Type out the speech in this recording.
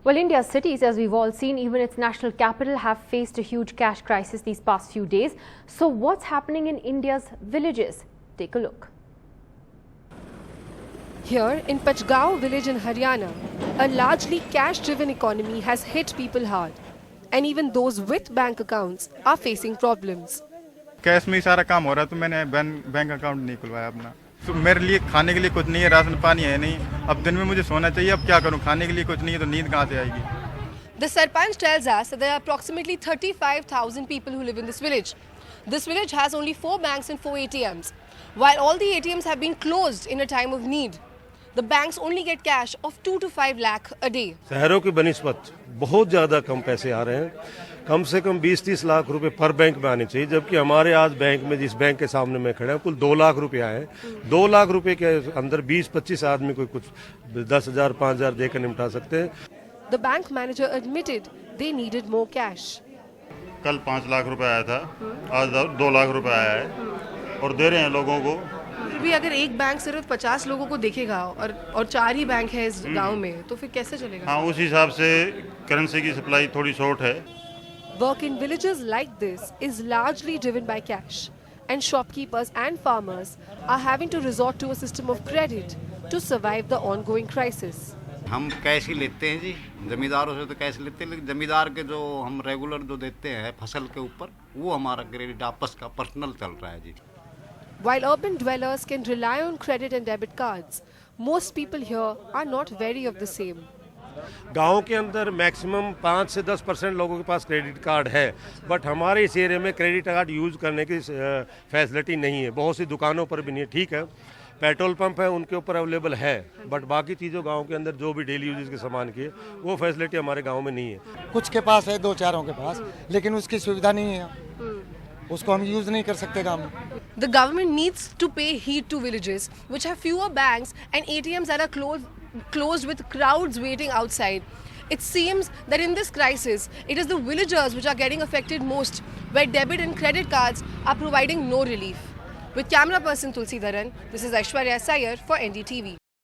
Well, India's cities, as we've all seen, even its national capital, have faced a huge cash crisis these past few days. So what's happening in India's villages? Take a look. Here in Pachgaon village in Haryana, a largely cash-driven economy has hit people hard. And even those with bank accounts are facing problems. Cash में ही सारा काम हो रहा है, तो मैंने bank account नहीं खुलवाया अपना। तो मेरे लिए खाने के लिए कुछ नहीं है, राशन पानी है नहीं। अब दिन में मुझे सोना चाहिए, अब क्या करूं? खाने के लिए कुछ नहीं है तो नींद कहां से आएगी? The Sarpanch tells us that there are approximately 35,000 people who live in this village. This village has only 4 banks and 4 ATMs. While all the ATMs have been closed in a time of need, the banks only get cash of 2 to 5 lakh a day. शहरों की बनिस्बत बहुत ज़्यादा कम पैसे आ रहे हैं। कम से कम 20-30 लाख रुपए पर बैंक में आने चाहिए, जबकि हमारे आज बैंक में, जिस बैंक के सामने मैं खड़ा हूँ, कुल 2 लाख रुपए आए हैं। 2 लाख रुपए के अंदर 20-25 आदमी कोई कुछ 10,000, 5,000 देकर निपटा सकते हैं। The bank manager admitted they needed more cash. कल 5 लाख रुपए आया था, आज 2 लाख रुपए आया है और दे रहे हैं लोगों को। फिर भी अगर एक बैंक सिर्फ 50 लोगों को देखेगा और 4 ही बैंक है इस गांव में, तो फिर कैसे चलेगा? हाँ, उस हिसाब से करेंसी की सप्लाई थोड़ी शॉर्ट है। Work in villages like this is largely driven by cash, and shopkeepers and farmers are having to resort to a system of credit to survive the ongoing crisis. हम cash ही लेते हैं जी, जमींदारों से तो cash लेते हैं, लेकिन जमींदार के जो हम रेगुलर जो देते हैं फसल के ऊपर, वो हमारा क्रेडिट आपस का पर्सनल चल रहा है जी। While urban dwellers can rely on credit and debit cards, most people here are not wary of the same. गांव के अंदर मैक्सिमम 5 से 10% लोगों के पास क्रेडिट कार्ड है, बट हमारे इस एरिया में क्रेडिट कार्ड यूज़ करने की फैसिलिटी नहीं है। बहुत सी दुकानों पर भी नहीं है। ठीक है, पेट्रोल पंप है, उनके ऊपर अवेलेबल है, बट बाकी चीज़ों गांव के अंदर जो भी डेली यूजेस के सामान की है, वो फैसिलिटी हमारे गांव में नहीं है। कुछ के पास है, 2-4 के पास, लेकिन उसकी सुविधा नहीं है, उसको हम यूज़ नहीं कर सकते गाँव में। The government needs to pay heed to villages which have fewer banks and ATMs that are closed with crowds waiting outside. It seems that in this crisis, it is the villagers which are getting affected most, where debit and credit cards are providing no relief. With camera person Tulsi Dharan, this is Aishwarya Sayer for NDTV.